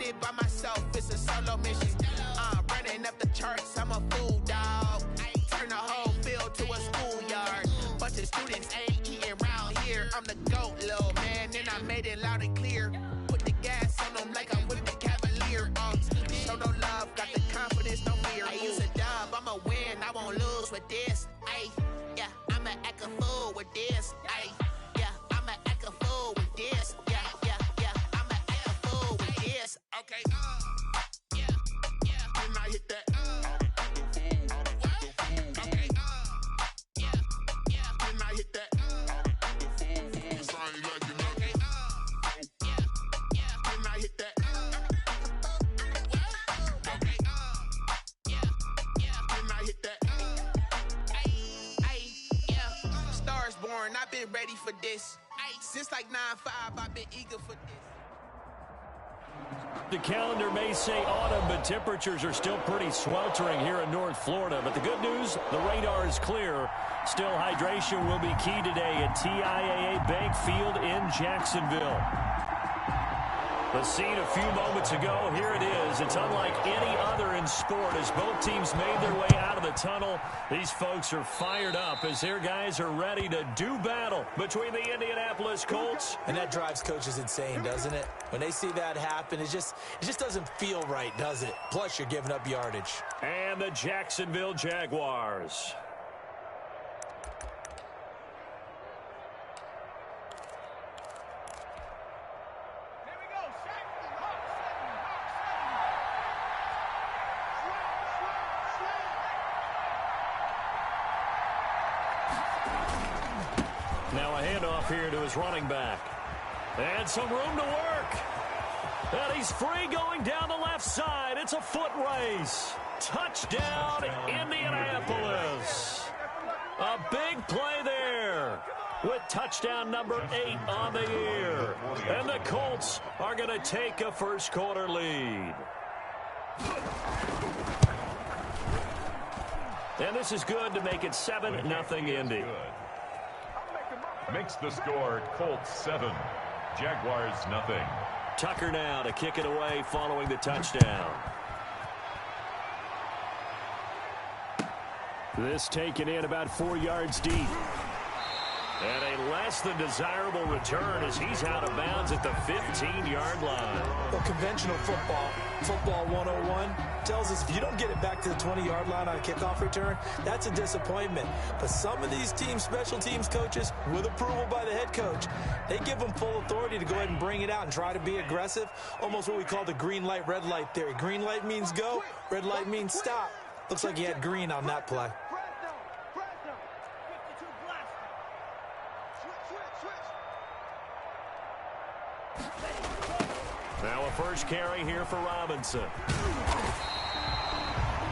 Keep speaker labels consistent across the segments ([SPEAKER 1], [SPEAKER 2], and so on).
[SPEAKER 1] it by myself, it's a solo mission. Running up the charts, I'm a fool, dog. Turn the whole field to a schoolyard. Bunch of students ain't eating around here. I'm the GOAT, little man, and I made it loud and clear. Put the gas on them like I'm with the Cavalier. Show no love, got the confidence, no fear. I use a dub, I'ma win, I won't lose with this. Ay, yeah, I'ma act a fool with this. Ay, yeah, I'ma act a fool with this. Yeah, yeah, yeah, I'ma act a fool with this. Okay, yeah, yeah, when I hit that. Okay, yeah, yeah, when I hit that. I've been ready for this. Since like 9-5, I've been eager for this.
[SPEAKER 2] The calendar may say autumn, but temperatures are still pretty sweltering here in North Florida. But the good news, the radar is clear. Still, hydration will be key today at TIAA Bank Field in Jacksonville. The scene a few moments ago, here it is. It's unlike any other in sport as both teams made their way out of the tunnel. These folks are fired up as their guys are ready to do battle between the Indianapolis Colts.
[SPEAKER 3] And that drives coaches insane, doesn't it? When they see that happen, it just doesn't feel right, does it? Plus, you're giving up yardage.
[SPEAKER 2] And the Jacksonville Jaguars. Now a handoff here to his running back. And some room to work. And he's free going down the left side. It's a foot race. Touchdown, Indianapolis. A big play there with touchdown number 8 on the year. And the Colts are going to take a first quarter lead. And this is good to make it 7-0 Indy.
[SPEAKER 4] Makes the score Colts 7, Jaguars 0.
[SPEAKER 2] Tucker now to kick it away following the touchdown. This taken in about 4 yards deep. And a less than desirable return as he's out of bounds at the 15-yard line.
[SPEAKER 3] Well, conventional football 101, tells us if you don't get it back to the 20-yard line on a kickoff return, that's a disappointment. But some of these teams, special teams coaches, with approval by the head coach, they give them full authority to go ahead and bring it out and try to be aggressive. Almost what we call the green light, red light theory. Green light means go, red light means stop. Looks like he had green on that play.
[SPEAKER 2] Now a first carry here for Robinson.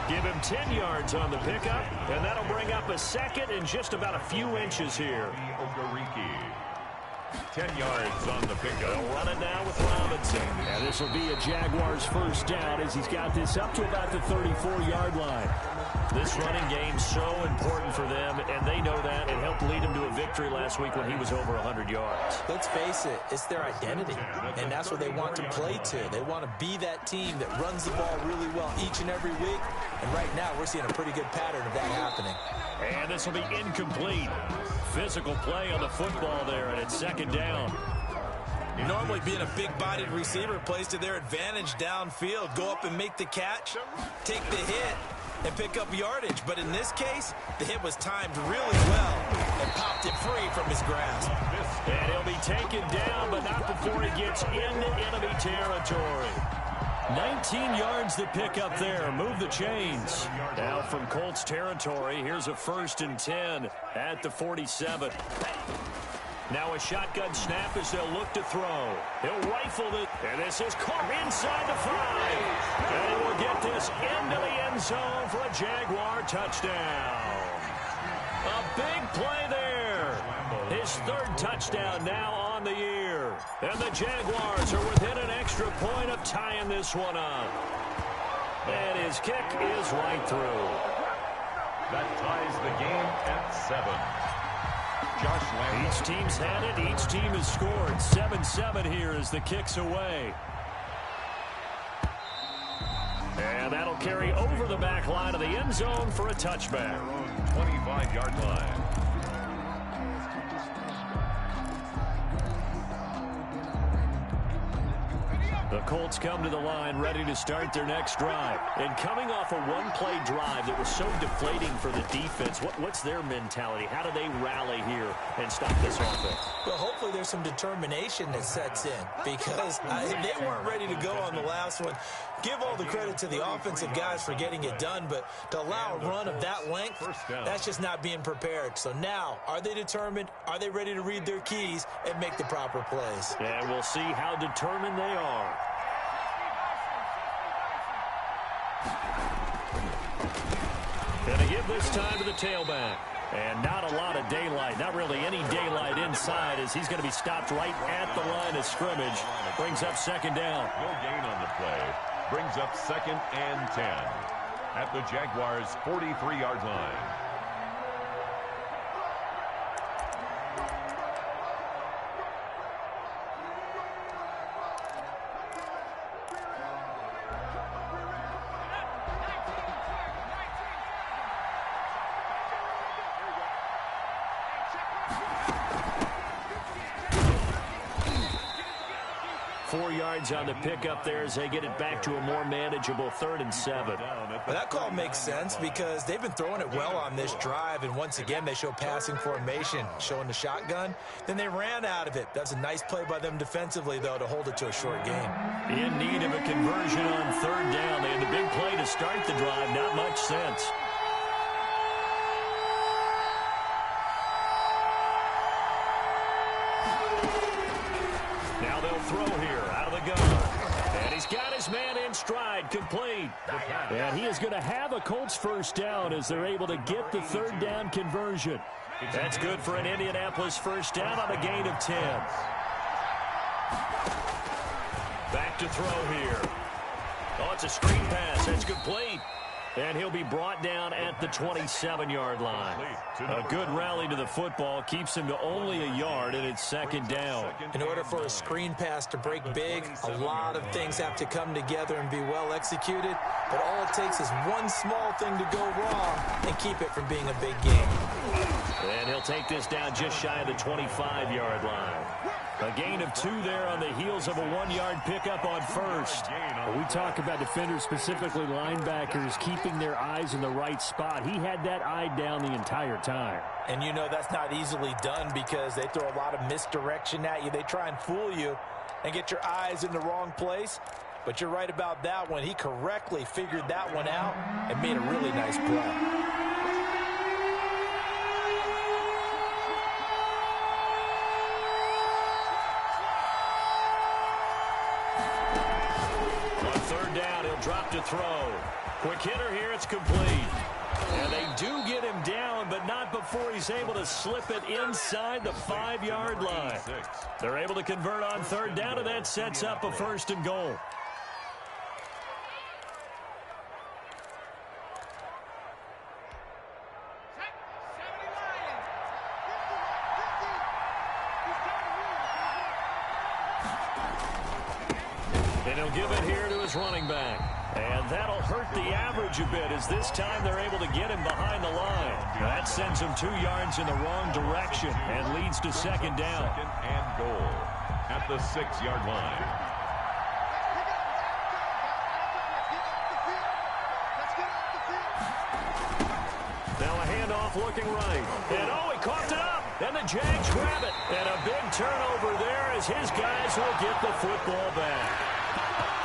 [SPEAKER 2] Give him 10 yards on the pickup, and that'll bring up a second in just about a few inches here.
[SPEAKER 4] 10 yards on the pickup.
[SPEAKER 2] They'll run it now with Robinson. And this will be a Jaguars first down as he's got this up to about the 34-yard line. This running game so important for them, and they know that. It helped lead him to a victory last week when he was over 100 yards.
[SPEAKER 3] Let's face it, it's their identity, and that's what they want to play to. They want to be that team that runs the ball really well each and every week, and right now we're seeing a pretty good pattern of that happening.
[SPEAKER 2] And this will be incomplete. Physical play on the football there, and it's second down.
[SPEAKER 3] Normally being a big-bodied receiver plays to their advantage downfield. Go up and make the catch, take the hit, and pick up yardage. But in this case, the hit was timed really well and popped it free from his grasp.
[SPEAKER 2] And he'll be taken down, but not before he gets into enemy territory. 19 yards to pick up there. Move the chains. Now from Colts territory, here's a 1st and 10 at the 47. Now a shotgun snap as they'll look to throw. He'll rifle it, and this is caught inside the 5. And he will get this into the end zone for a Jaguar touchdown. A big play there. His 3rd touchdown now on the year. And the Jaguars are within an extra point of tying this one up. And his kick is right through.
[SPEAKER 4] That ties the game at 7.
[SPEAKER 2] Each team's had it. Each team has scored. 7-7 here as the kick's away. And that'll carry over the back line of the end zone for a touchback.
[SPEAKER 4] 25-yard line.
[SPEAKER 2] The Colts come to the line ready to start their next drive. And coming off a one-play drive that was so deflating for the defense, what's their mentality? How do they rally here and stop this offense?
[SPEAKER 3] Well, hopefully there's some determination that sets in because they weren't ready to go on the last one. Give all the credit to the offensive guys for getting it done, but to allow a run of that length, that's just not being prepared. So now, are they determined? Are they ready to read their keys and make the proper plays?
[SPEAKER 2] And we'll see how determined they are. Going to give this time to the tailback. And not a lot of daylight, not really any daylight inside as he's going to be stopped right at the line of scrimmage. Brings up second down.
[SPEAKER 4] No gain on the play. Brings up 2nd and 10 at the Jaguars' 43-yard line.
[SPEAKER 2] On the pickup there as they get it back to a more manageable 3rd and 7.
[SPEAKER 3] Well, that call makes sense because they've been throwing it well on this drive, and once again they show passing formation, showing the shotgun. Then they ran out of it. That's a nice play by them defensively, though, to hold it to a short gain.
[SPEAKER 2] In need of a conversion on 3rd down. They had the big play to start the drive. Not much sense. Now they'll throw here out of the gun. And he's got his man in stride, complete. And he is going to have a Colts first down as they're able to get the 3rd down conversion. That's good for an Indianapolis first down on a gain of 10. Back to throw here. Oh, it's a screen pass. That's complete. And he'll be brought down at the 27-yard line. A good rally to the football keeps him to only a yard, and it's 2nd down.
[SPEAKER 3] In order for a screen pass to break big, a lot of things have to come together and be well executed. But all it takes is one small thing to go wrong and keep it from being a big game.
[SPEAKER 2] And he'll take this down just shy of the 25-yard line. A gain of 2 there on the heels of a 1-yard pickup on first.
[SPEAKER 5] Well, we talk about defenders, specifically linebackers, keeping their eyes in the right spot. He had that eye down the entire time.
[SPEAKER 3] And you know that's not easily done because they throw a lot of misdirection at you. They try and fool you and get your eyes in the wrong place. But you're right about that one. He correctly figured that one out and made a really nice play.
[SPEAKER 2] Drop to throw. Quick hitter here. It's complete. And they do get him down, but not before he's able to slip it inside the 5-yard line. They're able to convert on 3rd down, and that sets up a 1st and goal. And he'll give it here to his running back. And that'll hurt the average a bit as this time they're able to get him behind the line. That sends him 2 yards in the wrong direction and leads to 2nd down.
[SPEAKER 4] 2nd and goal at the 6-yard line.
[SPEAKER 2] Now a handoff looking right. And oh, he coughed it up. And the Jags grab it. And a big turnover there as his guys will get the football back.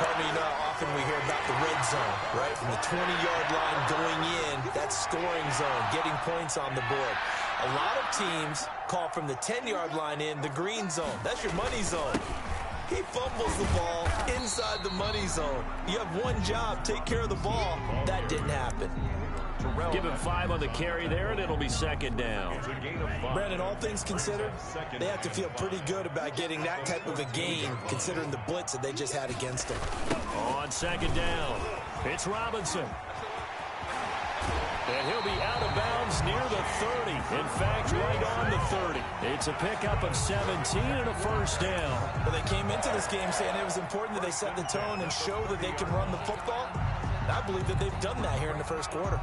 [SPEAKER 3] You know how often we hear about the red zone, right? From the 20-yard line going in, that scoring zone, getting points on the board. A lot of teams call from the 10-yard line in the green zone. That's your money zone. He fumbles the ball inside the money zone. You have one job, take care of the ball. That didn't happen.
[SPEAKER 2] Give him 5 on the carry there, and it'll be 2nd down.
[SPEAKER 3] Brandon, all things considered, they have to feel pretty good about getting that type of a gain, considering the blitz that they just had against them.
[SPEAKER 2] On 2nd down, it's Robinson. And he'll be out of bounds near the 30. In fact, right on the 30. It's a pickup of 17 and a 1st down.
[SPEAKER 3] Well, they came into this game saying it was important that they set the tone and show that they can run the football. And I believe that they've done that here in the first quarter.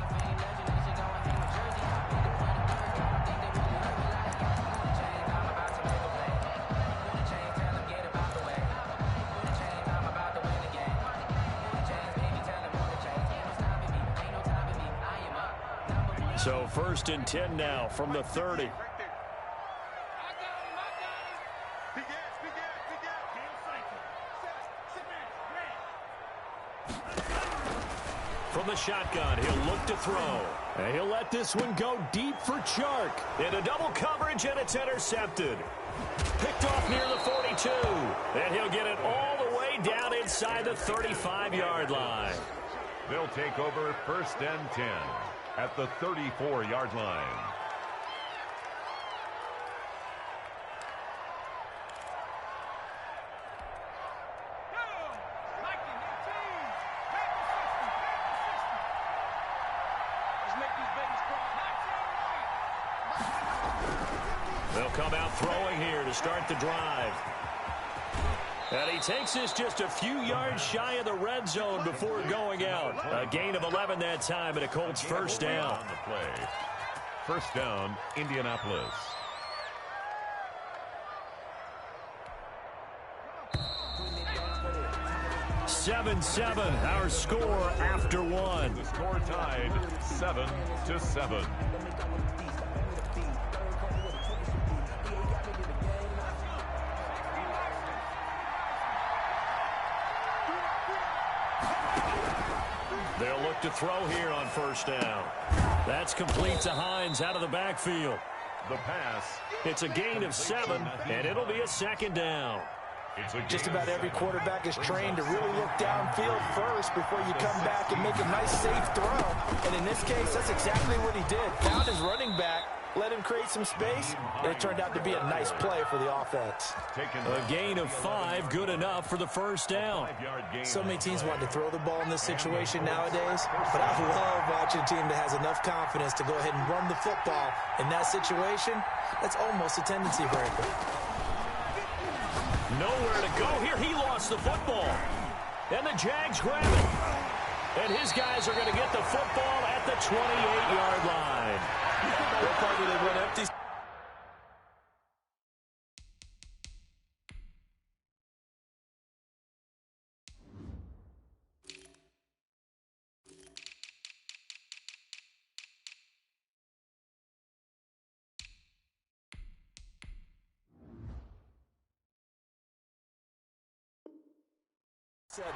[SPEAKER 2] So 1st and 10 now from the 30. From the shotgun, he'll look to throw.
[SPEAKER 5] And he'll let this one go deep for Chark.
[SPEAKER 2] Into double coverage, and it's intercepted. Picked off near the 42. And he'll get it all the way down inside the 35-yard line.
[SPEAKER 4] They'll take over 1st and 10 at the 34-yard line.
[SPEAKER 2] They'll come out throwing here to start the drive. And he takes this just a few yards shy of the red zone before going out. A gain of 11 that time, and a Colts first down.
[SPEAKER 4] On the play. First down, Indianapolis.
[SPEAKER 2] Seven, our score after one.
[SPEAKER 4] The score tied 7-7.
[SPEAKER 2] They'll look to throw here on first down. That's complete to Hines out of the backfield.
[SPEAKER 4] The pass.
[SPEAKER 2] It's a gain of 7, and it'll be a second down.
[SPEAKER 3] Just about every quarterback is trained to really look downfield first before you come back and make a nice, safe throw. And in this case, that's exactly what he did. Found his running back, let him create some space, and it turned out to be a nice play for the offense.
[SPEAKER 2] A gain of 5, good enough for the first down.
[SPEAKER 3] So many teams want to throw the ball in this situation nowadays, but I love watching a team that has enough confidence to go ahead and run the football. In that situation, that's almost a tendency breaker.
[SPEAKER 2] Nowhere to go here. He lost the football. And the Jags grab it. And his guys are going to get the football at the 28-yard line.
[SPEAKER 3] What part did they run empty?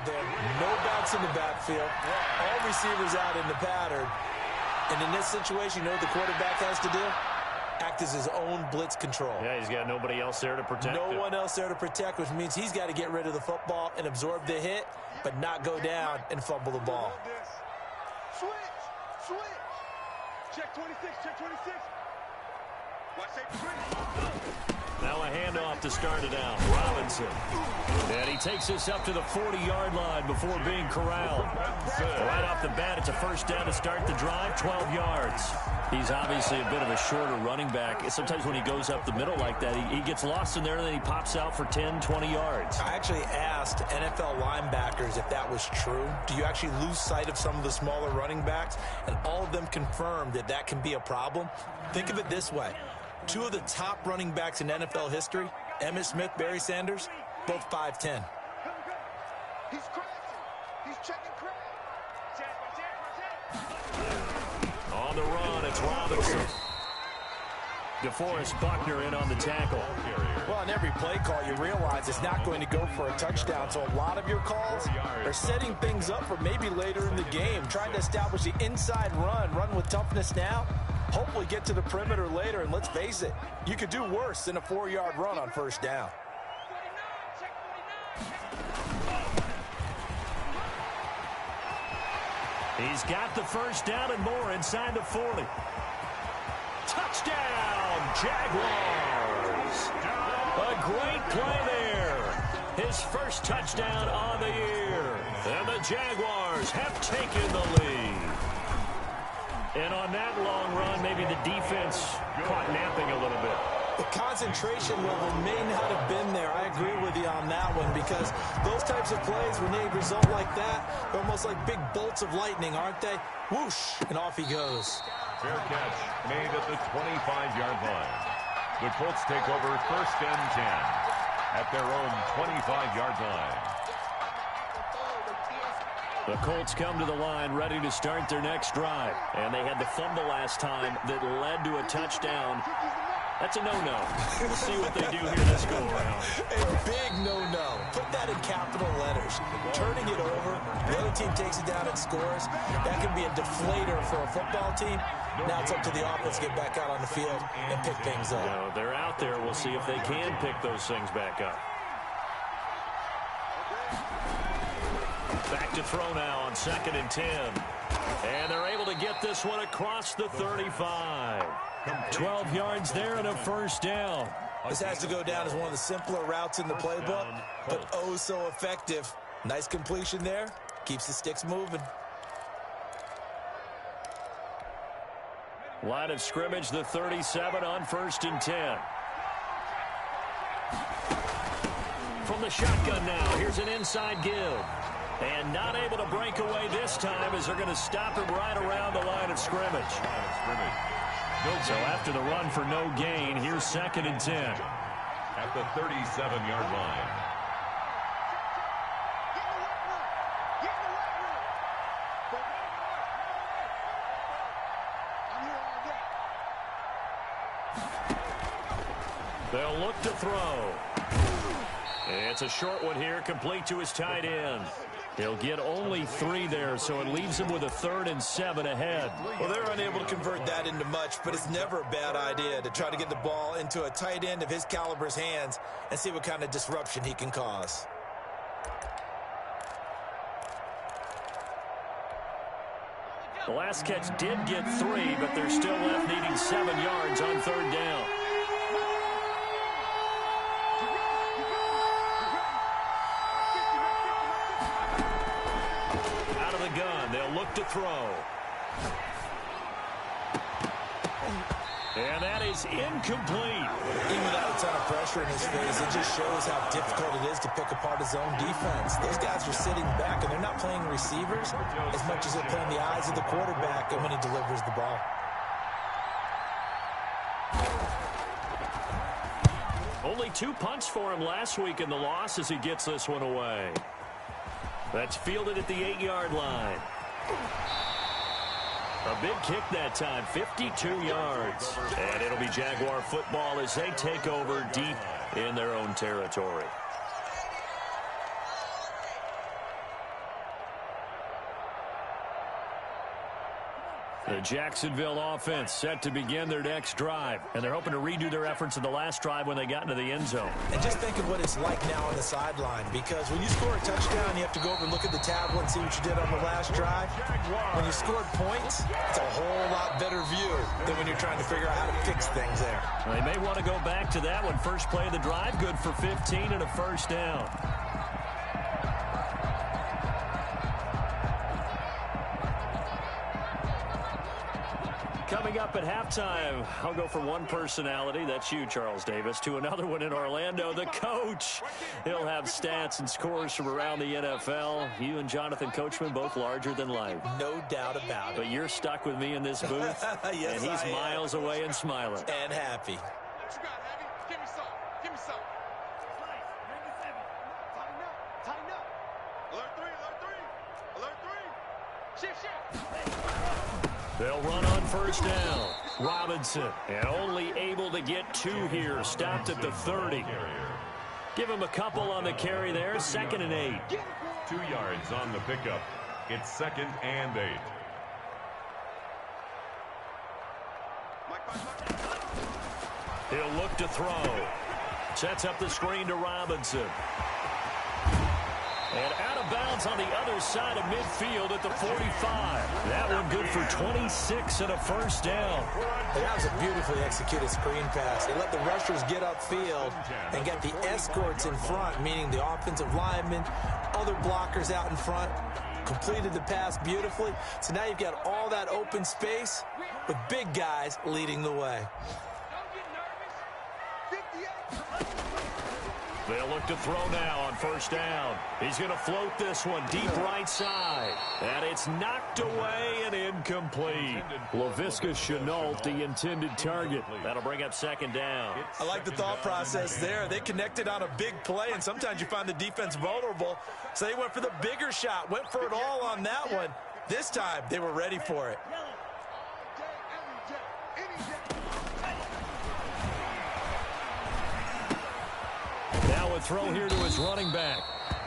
[SPEAKER 3] There, no backs in the backfield, all receivers out in the pattern, and in this situation, you know what the quarterback has to do? Act as his own blitz control.
[SPEAKER 2] Yeah, he's got nobody else there to protect
[SPEAKER 3] him. No one else there to protect, which means he's got to get rid of the football and absorb the hit, but not go down and fumble the ball.
[SPEAKER 6] Switch. Check 26, check 26. Watch that.
[SPEAKER 2] Now a handoff to start it out. Robinson. And he takes this up to the 40-yard line before being corralled. Right off the bat, it's a first down to start the drive, 12 yards. He's obviously a bit of a shorter running back. Sometimes when he goes up the middle like that, he gets lost in there, and then he pops out for 10, 20 yards.
[SPEAKER 3] I actually asked NFL linebackers if that was true. Do you actually lose sight of some of the smaller running backs? And all of them confirmed that that can be a problem. Think of it this way. Two of the top running backs in NFL history, Emmitt Smith, Barry Sanders, both 5'10".
[SPEAKER 6] He's crashing. He's checking crash.
[SPEAKER 2] On the run, it's Robinson. DeForest Buckner in on the tackle.
[SPEAKER 3] Well, on every play call, you realize it's not going to go for a touchdown. So a lot of your calls are setting things up for maybe later in the game, trying to establish the inside run with toughness now. Hopefully get to the perimeter later, and let's face it, you could do worse than a 4-yard run on first down.
[SPEAKER 2] He's got the first down and more inside the 40. Touchdown, Jaguars! A great play there. His first touchdown on the year. And the Jaguars have taken the lead. And on that long run, maybe the defense caught napping a little bit.
[SPEAKER 3] The concentration level may not have been there. I agree with you on that one, because those types of plays, when they result like that, they're almost like big bolts of lightning, aren't they? Whoosh, and off he goes.
[SPEAKER 4] Fair catch made at the 25-yard line. The Colts take over 1st and 10 at their own 25-yard line.
[SPEAKER 2] The Colts come to the line ready to start their next drive. And they had the fumble last time that led to a touchdown. That's a no-no. We'll see what they do here this go-around.
[SPEAKER 3] A big no-no. Put that in capital letters. Turning it over, the other team takes it down and scores. That can be a deflator for a football team. Now it's up to the offense to get back out on the field and pick things up.
[SPEAKER 2] No, they're out there. We'll see if they can pick those things back up. Back to throw now on 2nd and 10. And they're able to get this one across the 35. 12 yards there and a 1st down.
[SPEAKER 3] This has to go down as one of the simpler routes in the playbook, but oh so effective. Nice completion there. Keeps the sticks moving.
[SPEAKER 2] Line of scrimmage, the 37 on 1st and 10. From the shotgun now, here's an inside give. And not able to break away this time as they're going to stop him right around the line of scrimmage. So after the run for no gain, here's 2nd and 10.
[SPEAKER 4] At the 37-yard line.
[SPEAKER 2] They'll look to throw. It's a short one here, complete to his tight end. He'll get only 3 there, so it leaves him with a 3rd and 7 ahead.
[SPEAKER 3] Well, they're unable to convert that into much, but it's never a bad idea to try to get the ball into a tight end of his caliber's hands and see what kind of disruption he can cause.
[SPEAKER 2] The last catch did get 3, but they're still left needing 7 yards on 3rd down. To throw. And that is incomplete.
[SPEAKER 3] Even without a ton of pressure in his face, it just shows how difficult it is to pick apart his own defense. Those guys are sitting back, and they're not playing receivers as much as they're playing the eyes of the quarterback and when he delivers the ball.
[SPEAKER 2] Only 2 punts for him last week in the loss as he gets this one away. That's fielded at the 8-yard line. A big kick that time, 52 yards. And it'll be Jaguar football as they take over deep in their own territory. The Jacksonville offense set to begin their next drive. And they're hoping to redo their efforts in the last drive when they got into the end zone.
[SPEAKER 3] And just think of what it's like now on the sideline, because when you score a touchdown, you have to go over and look at the tablet and see what you did on the last drive. When you scored points, it's a whole lot better view than when you're trying to figure out how to fix things there.
[SPEAKER 2] Well, they may want to go back to that one. First play of the drive, good for 15 and a 1st down. Coming up at halftime, I'll go from one personality, that's you, Charles Davis, to another one in Orlando, the coach. He'll have stats and scores from around the NFL. You and Jonathan Coachman, both larger than life.
[SPEAKER 3] No doubt about it.
[SPEAKER 2] But you're stuck with me in this booth,
[SPEAKER 3] yes,
[SPEAKER 2] and he's miles away and smiling.
[SPEAKER 3] And happy.
[SPEAKER 6] What you got, Heavy? Give me some. Give me some. Tighten up. Tighten up. Alert 3. Alert 3. Shift.
[SPEAKER 2] They'll run on 1st down. Robinson, and only able to get 2 here. Stopped at the 30. Give him a couple on the carry there. 2nd and 8.
[SPEAKER 4] 2 yards on the pickup. It's 2nd and 8.
[SPEAKER 2] He'll look to throw. Sets up the screen to Robinson. And out of bounds on the other side of midfield at the 45. That one good for 26 and a 1st down.
[SPEAKER 3] And that was a beautifully executed screen pass. They let the rushers get upfield and get the escorts in front, meaning the offensive linemen, other blockers out in front. Completed the pass beautifully. So now you've got all that open space with big guys leading the way.
[SPEAKER 2] They'll look to throw now on first down. He's going to float this one deep right side. And it's knocked away and incomplete. Laviska Shenault, the intended target. That'll bring up second down.
[SPEAKER 3] I like the thought process there. They connected on a big play, and sometimes you find the defense vulnerable. So they went for the bigger shot, went for it all on that one. This time, they were ready for it.
[SPEAKER 2] Now a throw here to his running back.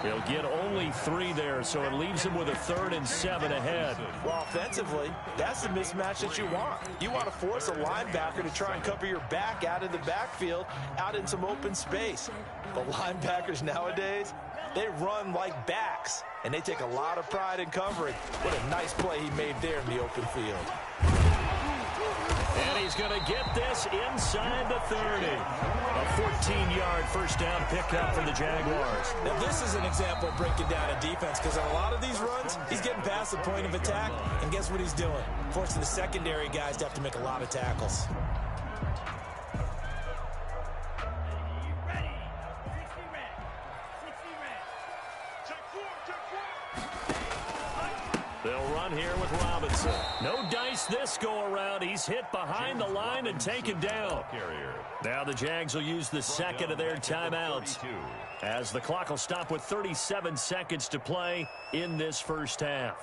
[SPEAKER 2] He'll get only 3 there, so it leaves him with a 3rd and 7 ahead.
[SPEAKER 3] Well, offensively, that's the mismatch that you want. You want to force a linebacker to try and cover your back out of the backfield, out in some open space. But linebackers nowadays, they run like backs, and they take a lot of pride in covering. What a nice play he made there in the open field.
[SPEAKER 2] And he's going to get this inside the 30. A 14-yard first down pickup for the Jaguars.
[SPEAKER 3] Now, this is an example of breaking down a defense, because on a lot of these runs, he's getting past the point of attack, and guess what he's doing? Forcing the secondary guys to have to make a lot of tackles.
[SPEAKER 2] They'll run here with Robinson. No dice this go-around. He's hit behind the line and taken down. Now the Jags will use the second of their timeouts, as the clock will stop with 37 seconds to play in this first half.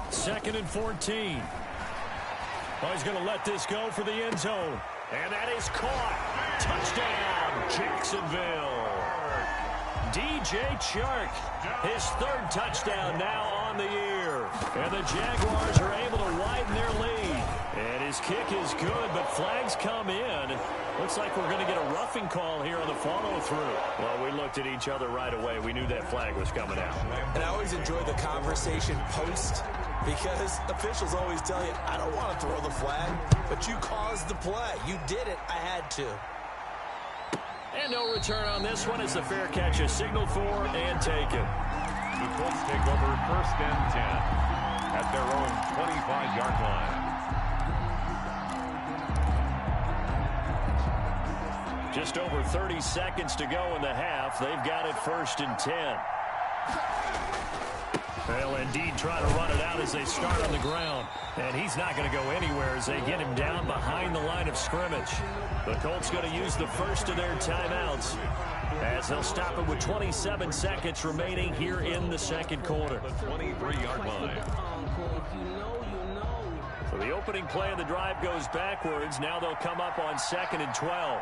[SPEAKER 2] Second and 14. Oh, he's going to let this go for the end zone. And that is caught. Touchdown, Jacksonville. DJ Chark, his 3rd touchdown now on the year. And the Jaguars are able to widen their lead. And his kick is good, but flags come in. Looks like we're going to get a roughing call here on the follow-through. Well, we looked at each other right away. We knew that flag was coming out.
[SPEAKER 3] And I always enjoy the conversation post, because officials always tell you, I don't want to throw the flag, but you caused the play. You did it. I had to.
[SPEAKER 2] And no return on this one as the fair catch is signaled for and taken.
[SPEAKER 4] The Colts take over first and 10 at their own 25-yard line.
[SPEAKER 2] Just over 30 seconds to go in the half. They've got it first and 10. They'll indeed try to run it out as they start on the ground. And he's not going to go anywhere as they get him down behind the line of scrimmage. The Colts going to use the first of their timeouts, as they'll stop it with 27 seconds remaining here in the second quarter.
[SPEAKER 4] The 23-yard line.
[SPEAKER 2] So the opening play of the drive goes backwards. Now they'll come up on 2nd and 12.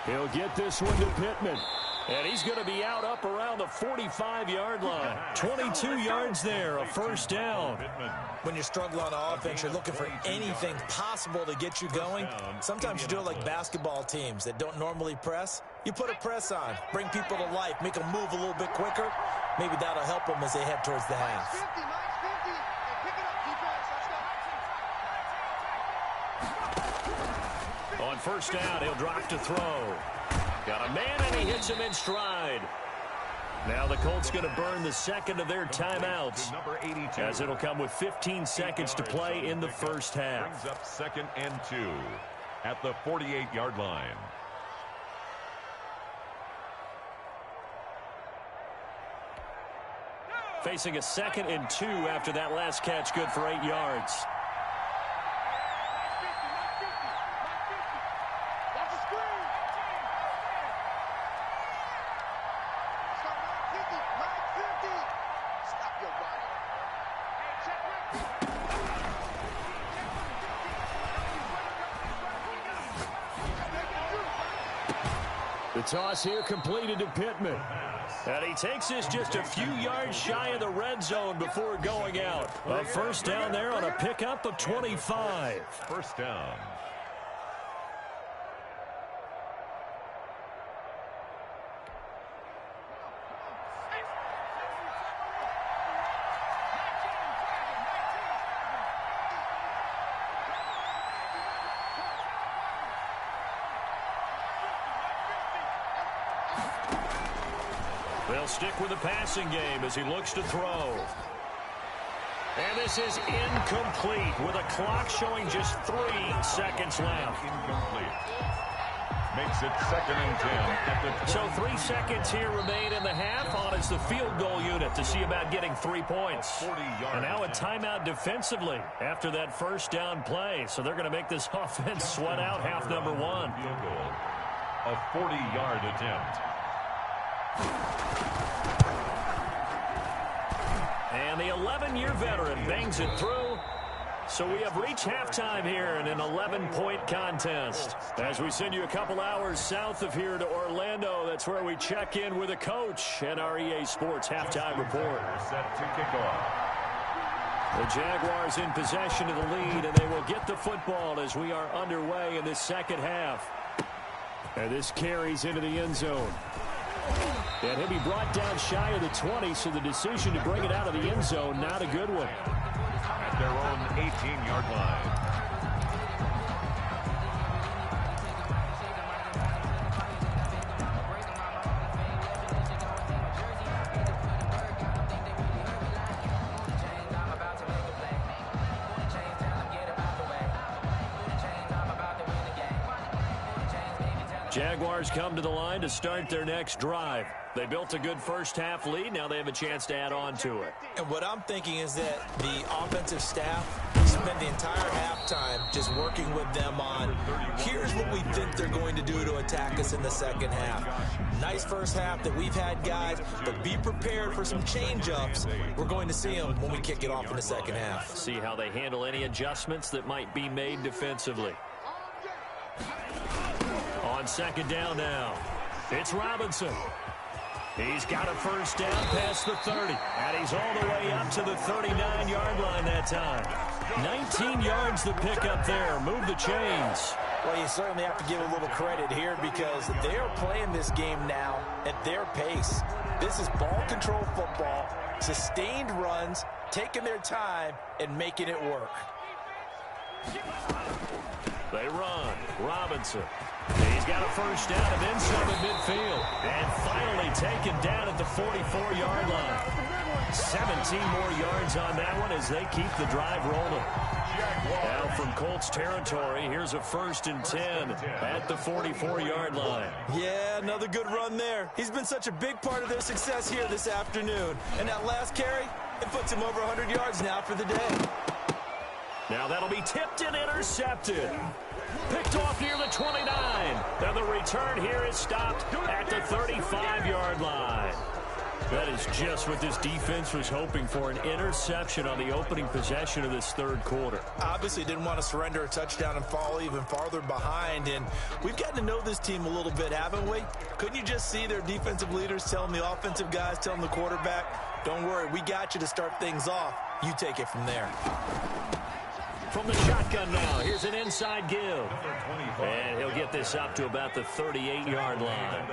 [SPEAKER 2] He'll get this one to Pittman. And he's going to be out up around the 45-yard line. 22 yards there, a first down.
[SPEAKER 3] When you struggle on offense, you're looking for anything possible to get you going. Sometimes you do it like basketball teams that don't normally press. You put a press on, bring people to life, make them move a little bit quicker. Maybe that'll help them as they head towards the half.
[SPEAKER 2] On first down, he'll drop to throw. Got a man, and he hits him in stride. Now the Colts going to burn the second of their timeouts, as it'll come with 15 seconds to play in the first half.
[SPEAKER 4] Brings up 2nd and 2 at the 48-yard line.
[SPEAKER 2] Facing a 2nd and 2 after that last catch, good for 8 yards. The toss here completed to Pittman. And he takes this just a few yards shy of the red zone before going out. A first down there on a pickup of 25.
[SPEAKER 4] First down.
[SPEAKER 2] They'll stick with the passing game as he looks to throw. And this is incomplete with a clock showing just 3 seconds left.
[SPEAKER 4] Incomplete. Makes it 2nd and 10 at the 20.
[SPEAKER 2] So 3 seconds here remain in the half. On is the field goal unit to see about getting 3 points. And now a timeout defensively after that first down play. So they're going to make this offense sweat out half number 1.
[SPEAKER 4] Field goal. A 40-yard attempt.
[SPEAKER 2] And the 11-year veteran bangs it through. So we have reached halftime here in an 11-point contest. As we send you a couple hours south of here to Orlando, that's where we check in with a coach and our EA Sports halftime report.
[SPEAKER 4] Set to kick off.
[SPEAKER 2] The Jaguars in possession of the lead, and they will get the football as we are underway in this second half. And this carries into the end zone. And he'll be brought down shy of the 20, so the decision to bring it out of the end zone, not a good one.
[SPEAKER 4] At their own 18-yard line.
[SPEAKER 2] Jaguars come to the line to start their next drive. They built a good first-half lead. Now they have a chance to add on to it.
[SPEAKER 3] And what I'm thinking is that the offensive staff spent the entire halftime just working with them on, here's what we think they're going to do to attack us in the second half. Nice first half that we've had, guys, but be prepared for some change-ups. We're going to see them when we kick it off in the second half.
[SPEAKER 2] See how they handle any adjustments that might be made defensively. On second down now, it's Robinson. He's got a first down past the 30, and he's all the way up to the 39-yard line that time. 19 yards to pick up there. Move the chains.
[SPEAKER 3] Well, you certainly have to give a little credit here because they're playing this game now at their pace. This is ball control football, sustained runs, taking their time, and making it work.
[SPEAKER 2] They run. Robinson. He's got a first down and then some at midfield. And finally taken down at the 44-yard line. 17 more yards on that one as they keep the drive rolling. Now from Colts territory, here's a 1st and 10 at the 44-yard line.
[SPEAKER 3] Yeah, another good run there. He's been such a big part of their success here this afternoon. And that last carry, it puts him over 100 yards now for the day.
[SPEAKER 2] Now that'll be tipped and intercepted. Picked off near the 29. And the return here is stopped at the 35-yard line. That is just what this defense was hoping for, an interception on the opening possession of this third quarter.
[SPEAKER 3] Obviously didn't want to surrender a touchdown and fall even farther behind. And we've gotten to know this team a little bit, haven't we? Couldn't you just see their defensive leaders telling the offensive guys, telling the quarterback, don't worry, we got you to start things off. You take it from there.
[SPEAKER 2] From the shotgun now, here's an inside give. And he'll get this up to about the 38-yard line.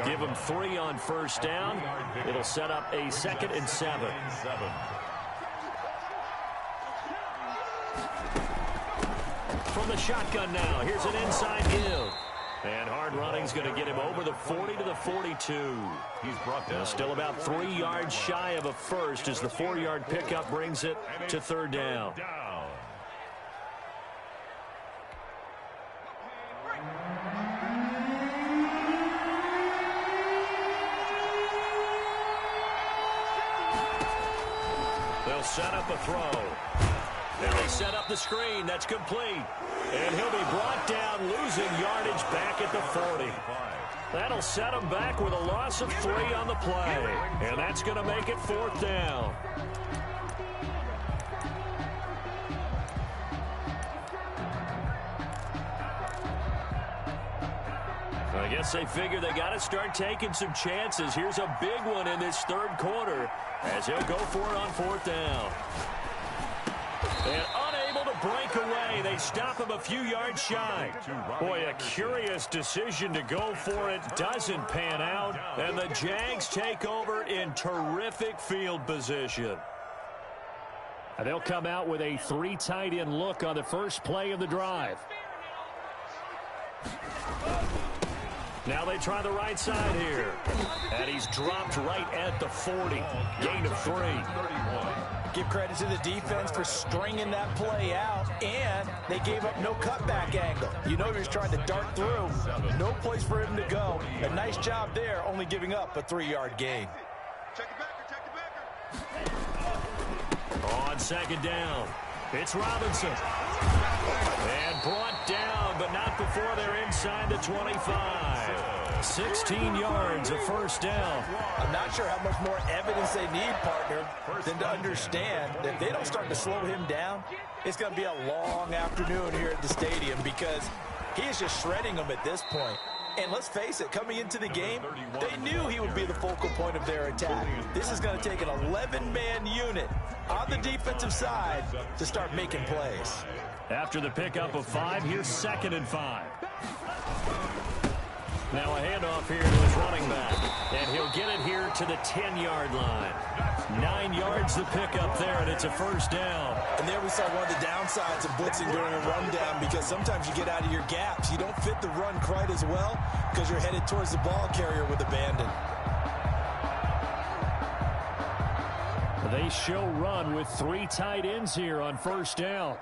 [SPEAKER 2] Give him 3 on first down. It'll set up a 2nd and 7. From the shotgun now, here's an inside give. And hard running's going to get him over the 40 to the 42.
[SPEAKER 4] He's brought down.
[SPEAKER 2] Still about 3 yards shy of a first as the 4-yard pickup brings it to 3rd down. They'll set up a throw. And they set up the screen. That's complete. And he'll be brought down, losing yardage back at the 40. That'll set him back with a loss of 3 on the play. And that's going to make it 4th down. I guess they figure they got to start taking some chances. Here's a big one in this third quarter as he'll go for it on 4th down. And unable to break away. They stop him a few yards shy. Boy, a curious decision to go for it. Doesn't pan out. And the Jags take over in terrific field position.
[SPEAKER 5] And they'll come out with a 3 tight end look on the first play of the drive.
[SPEAKER 2] Now they try the right side here. And he's dropped right at the 40. Gain of 3.
[SPEAKER 3] Give credit to the defense for stringing that play out, and they gave up no cutback angle. You know he was trying to dart through. No place for him to go. A nice job there, only giving up a 3-yard gain.
[SPEAKER 6] Check the backer, check the backer.
[SPEAKER 2] On second down, it's Robinson. And brought down, but not before they're inside the 25. 16 yards, a first down.
[SPEAKER 3] I'm not sure how much more evidence they need, partner, than to understand that if they don't start to slow him down, it's going to be a long afternoon here at the stadium because he is just shredding them at this point. And let's face it, coming into the game, they knew he would be the focal point of their attack. This is going to take an 11-man unit on the defensive side to start making plays.
[SPEAKER 2] After the pickup of 5, here's 2nd and 5. Now a handoff here to his running back. And he'll get it here to the 10-yard line. 9 yards the pickup there, and it's a first down.
[SPEAKER 3] And there we saw one of the downsides of blitzing during a rundown because sometimes you get out of your gaps. You don't fit the run quite as well because you're headed towards the ball carrier with abandon.
[SPEAKER 5] They show run with 3 tight ends here on first down.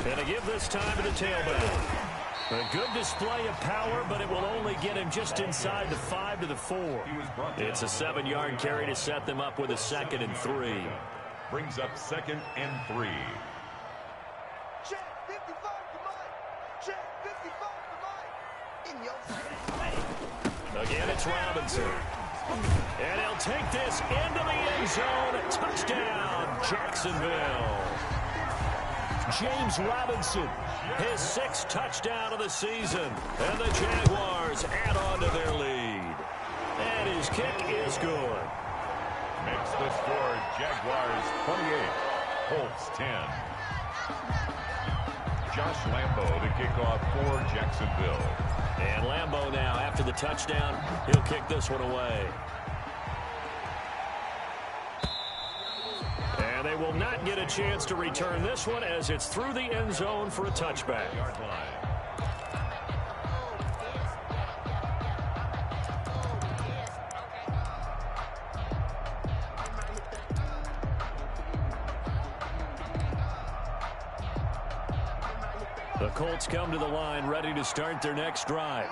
[SPEAKER 2] And to give this time to the tailback. A good display of power, but it will only get him just inside the 5 to the 4. It's a 7-yard carry to set them up with a 2nd and 3.
[SPEAKER 4] Brings up 2nd and 3.
[SPEAKER 6] Check 55 to Mike. Check 55 to Mike. In your face.
[SPEAKER 2] Again, it's Robinson. And he'll take this into the end zone. Touchdown, Jacksonville. James Robinson, his 6th touchdown of the season. And the Jaguars add on to their lead. And his kick is good.
[SPEAKER 4] Makes the score Jaguars 28, Colts 10. Josh Lambo to kick off for Jacksonville.
[SPEAKER 2] And Lambo now, after the touchdown, he'll kick this one away. And they will not get a chance to return this one as it's through the end zone for a touchback.
[SPEAKER 4] Yard line.
[SPEAKER 2] The Colts come to the line ready to start their next drive.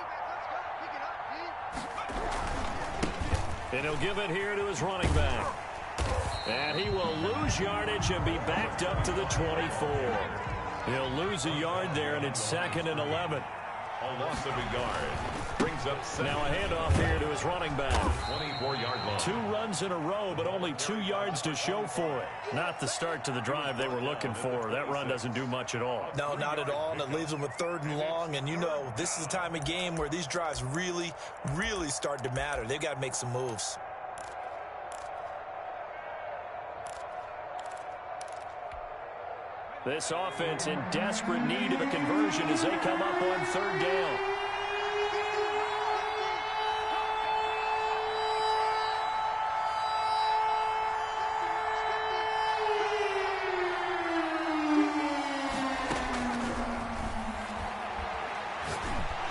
[SPEAKER 2] And he'll give it here to his running back. And he will lose yardage and be backed up to the 24. He'll lose a yard there, and it's 2nd and 11.
[SPEAKER 4] A loss of a yard. Brings up 7.
[SPEAKER 2] Now a handoff here to his running back.
[SPEAKER 4] 24-yard line.
[SPEAKER 2] 2 runs in a row, but only 2 yards to show for it. Not the start to the drive they were looking for. That run doesn't do much at all.
[SPEAKER 3] No, not at all, and it leaves them with 3rd and long. And you know, this is the time of game where these drives really, really start to matter. They've got to make some moves.
[SPEAKER 2] This offense in desperate need of a conversion as they come up on 3rd down.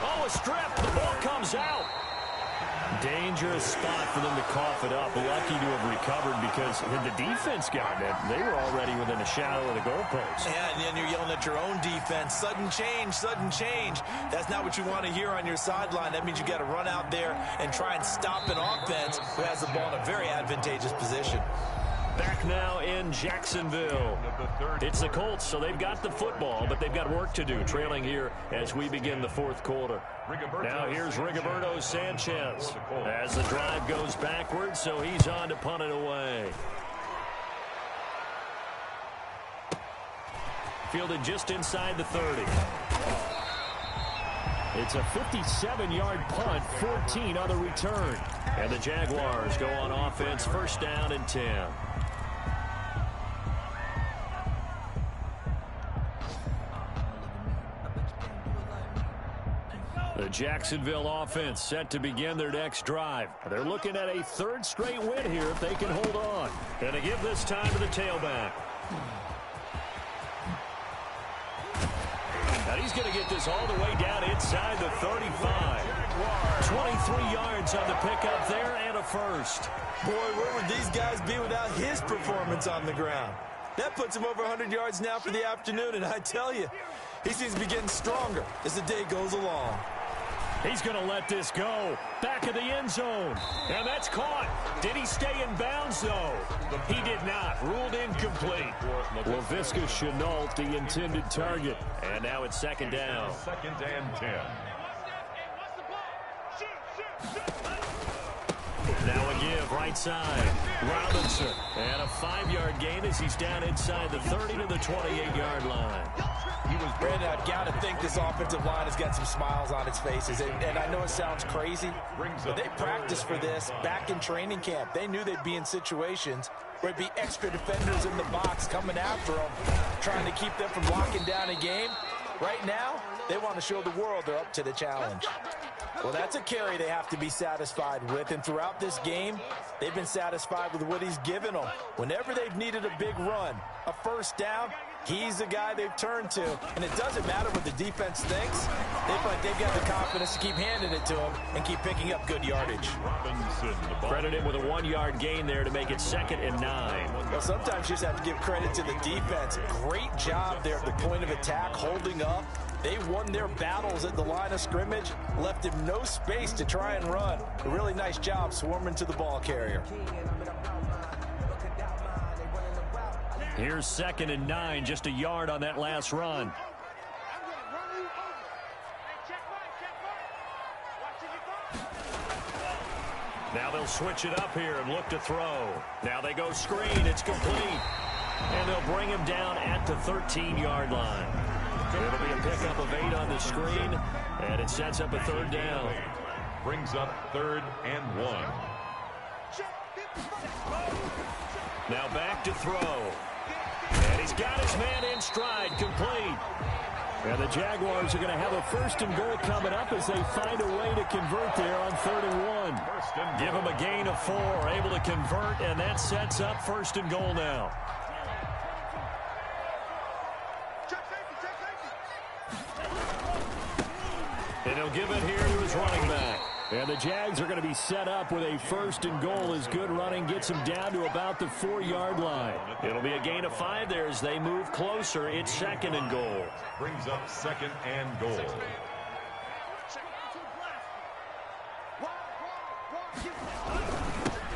[SPEAKER 2] Oh, a strip. The ball comes out. Dangerous spot for them to cough it up. Lucky to have recovered because had the defense gotten it, they were already within a shadow of the goalpost.
[SPEAKER 3] Yeah, and then you're yelling at your own defense. Sudden change, sudden change. That's not what you want to hear on your sideline. That means you got to run out there and try and stop an offense who has the ball in a very advantageous position.
[SPEAKER 2] Back now in Jacksonville. It's the Colts, so they've got the football, but they've got work to do, trailing here as we begin the 4th quarter. Now here's Rigoberto Sanchez as the drive goes backwards, so he's on to punt it away. Fielded just inside the 30. It's a 57-yard punt, 14 on the return. And the Jaguars go on offense, 1st down and 10. The Jacksonville offense set to begin their next drive. They're looking at a 3rd straight win here if they can hold on. And to give this time to the tailback. Now he's He's going to get this all the way down inside the 35. 23 yards on the pickup there and a first.
[SPEAKER 3] Boy, where would these guys be without his performance on the ground? That puts him over 100 yards now for the afternoon, and I tell you, he seems to be getting stronger as the day goes along.
[SPEAKER 2] He's going to let this go. Back of the end zone. And that's caught. Did he stay in bounds, though? He did not. Ruled incomplete. Laviska Shenault, the intended target. And now it's second down.
[SPEAKER 4] Second and 10.
[SPEAKER 2] Now a give, right side. Robinson. And a 5-yard gain as he's down inside the 30 to the 28-yard line.
[SPEAKER 3] Brandon, I've got to think this offensive line has got some smiles on its faces. And I know it sounds crazy, but they practiced for this back in training camp. They knew they'd be in situations where there'd be extra defenders in the box coming after them, trying to keep them from locking down a game. Right now, they want to show the world they're up to the challenge. Well, that's a carry they have to be satisfied with, and throughout this game, they've been satisfied with what he's given them. Whenever they've needed a big run, a first down, he's the guy they've turned to. And it doesn't matter what the defense thinks. They feel like they've got the confidence to keep handing it to him and keep picking up good yardage.
[SPEAKER 2] Credit him with a 1-yard gain there to make it 2nd and 9.
[SPEAKER 3] Well, sometimes you just have to give credit to the defense. Great job there at the point of attack, holding up. They won their battles at the line of scrimmage, left him no space to try and run. A really nice job swarming to the ball carrier.
[SPEAKER 2] Here's 2nd and 9, just a yard on that last run. Now they'll switch it up here and look to throw. Now they go screen. It's complete. And they'll bring him down at the 13-yard line. It'll be a pickup of 8 on the screen, and it sets up a 3rd down.
[SPEAKER 4] Brings up 3rd and 1.
[SPEAKER 2] Now back to throw. And he's got his man in stride, complete. And the Jaguars are going to have a 1st and goal coming up as they find a way to convert there on 3rd and 1. Give him a gain of 4, able to convert, and that sets up 1st and goal now. And he'll give it here to his running back. And the Jags are going to be set up with a 1st and goal as good running gets him down to about the 4-yard line. It'll be a gain of 5 there as they move closer. It's 2nd and goal.
[SPEAKER 4] Brings up 2nd and goal.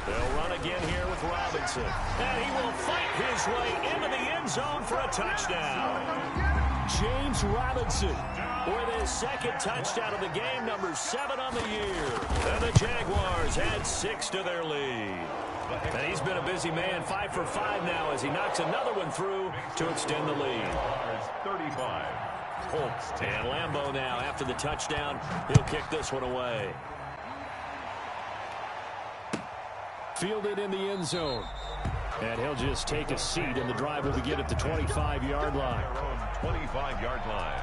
[SPEAKER 2] They'll run again here with Robinson. And he will fight his way into the end zone for a touchdown. James Robinson with his 2nd touchdown of the game, number 7 on the year. And the Jaguars add 6 to their lead. And he's been a busy man, 5 for 5 now as he knocks another one through to extend the lead.
[SPEAKER 4] 35. Colts 10.
[SPEAKER 2] And Lambeau now, after the touchdown, he'll kick this one away. Fielded in the end zone. And he'll just take a seat, and the drive will begin at the 25-yard line.
[SPEAKER 4] 25-yard line.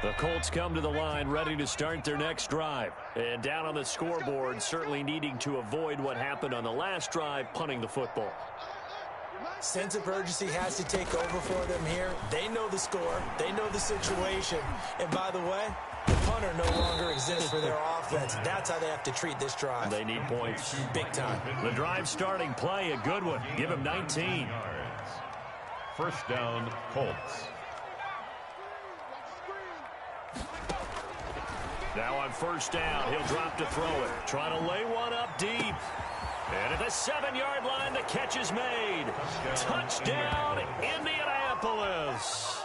[SPEAKER 2] The Colts come to the line ready to start their next drive. And down on the scoreboard, certainly needing to avoid what happened on the last drive, punting the football.
[SPEAKER 3] Sense of urgency has to take over for them here. They know the score. They know the situation. And by the way, the punter no longer exists for their offense. That's how they have to treat this drive.
[SPEAKER 2] They need points.
[SPEAKER 3] Big time.
[SPEAKER 2] The drive starting play, a good one. Give him 19.
[SPEAKER 4] 1st down, Colts.
[SPEAKER 2] Now on 1st down, he'll drop to throw it. Trying to lay one up deep. And at the 7-yard line, the catch is made. Touchdown, Indianapolis.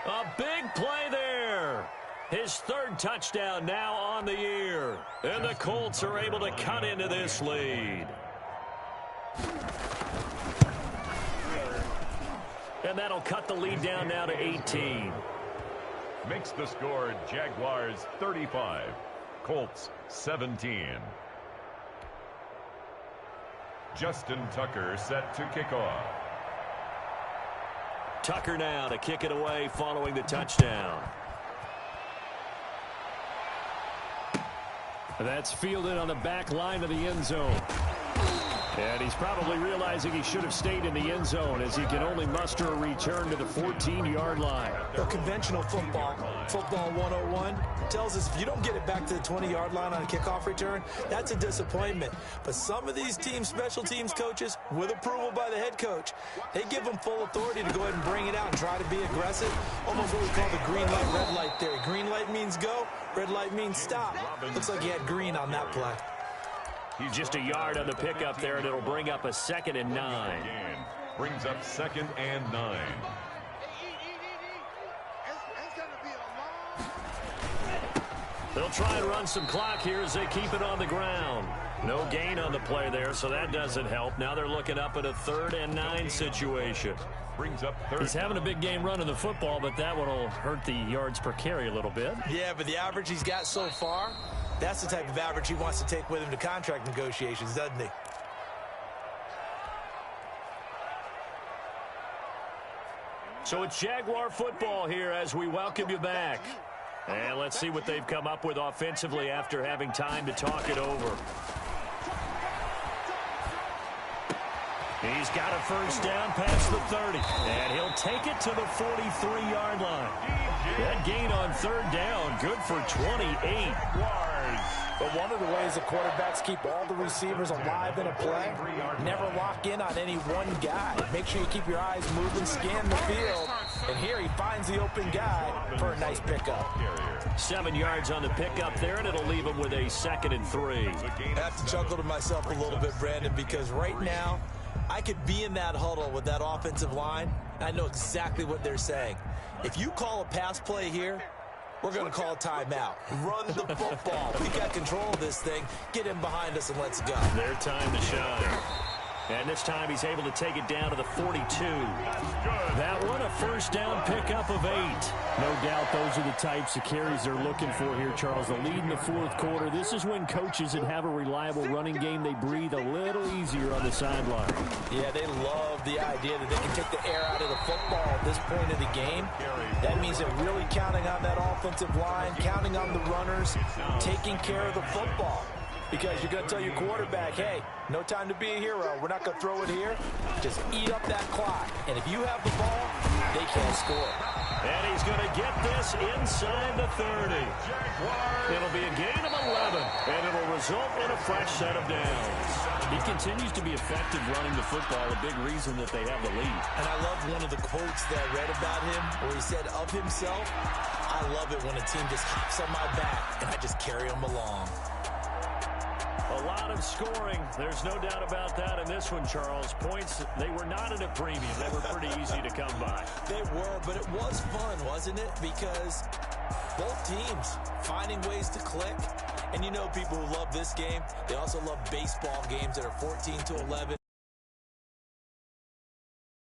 [SPEAKER 2] A big play there. His 3rd touchdown now on the year. And the Colts are able to cut into this lead. And that'll cut the lead down now to 18.
[SPEAKER 4] Makes the score Jaguars 35. Colts 17. Justin Tucker set to kick off.
[SPEAKER 2] Tucker now to kick it away following the touchdown.
[SPEAKER 5] That's fielded on the back line of the end zone. And he's probably realizing he should have stayed in the end zone as he can only muster a return to the 14-yard line.
[SPEAKER 3] Well, conventional football 101, tells us if you don't get it back to the 20-yard line on a kickoff return, that's a disappointment. But some of these special teams coaches, with approval by the head coach, they give them full authority to go ahead and bring it out and try to be aggressive. Almost what we call the green light, red light theory. Green light means go, red light means stop. Looks like he had green on that play.
[SPEAKER 2] He's just a yard on the pickup there, and it'll bring up a 2nd and 9.
[SPEAKER 4] Brings up 2nd and 9.
[SPEAKER 2] They'll try and run some clock here as they keep it on the ground. No gain on the play there, so that doesn't help. Now they're looking up at a 3rd and 9 situation.
[SPEAKER 4] Brings up 3rd.
[SPEAKER 5] He's having a big game running the football, but that one will hurt the yards per carry a little bit.
[SPEAKER 3] Yeah, but the average he's got so far, that's the type of average he wants to take with him to contract negotiations, doesn't he?
[SPEAKER 2] So it's Jaguar football here as we welcome you back. And let's see what they've come up with offensively after having time to talk it over. He's got a first down past the 30. And he'll take it to the 43-yard line. That gain on 3rd down, good for 28 yards.
[SPEAKER 3] But one of the ways the quarterbacks keep all the receivers alive in a play, never lock in on any one guy. Make sure you keep your eyes moving, scan the field. And here he finds the open guy for a nice pickup.
[SPEAKER 2] 7 yards on the pickup there, and it'll leave him with a 2nd and 3.
[SPEAKER 3] I have to chuckle to myself a little bit, Brandon, because right now I could be in that huddle with that offensive line. I know exactly what they're saying. If you call a pass play here, we're going to call a timeout. Run the football. We got control of this thing. Get him behind us and let's go.
[SPEAKER 2] Their time to shine. And this time he's able to take it down to the 42.
[SPEAKER 5] That one, a first down pickup of 8. No doubt those are the types of carries they're looking for here, Charles. The lead in the 4th quarter. This is when coaches that have a reliable running game, they breathe a little easier on the sideline.
[SPEAKER 3] Yeah, they love the idea that they can take the air out of the football at this point of the game. That means they're really counting on that offensive line, counting on the runners, taking care of the football. Because you're going to tell your quarterback, hey, no time to be a hero. We're not going to throw it here. Just eat up that clock. And if you have the ball, they can't score.
[SPEAKER 2] And he's going to get this inside the 30. It'll be a gain of 11, and it'll result in a fresh set of downs.
[SPEAKER 5] He continues to be effective running the football, a big reason that they have the lead.
[SPEAKER 3] And I love one of the quotes that I read about him where he said of himself, I love it when a team just hops on my back and I just carry them along.
[SPEAKER 2] A lot of scoring. There's no doubt about that in this one, Charles. Points, they were not at a premium. They were pretty easy to come by.
[SPEAKER 3] They were, but it was fun, wasn't it? Because both teams finding ways to click. And you know people who love this game, they also love baseball games that are 14-11.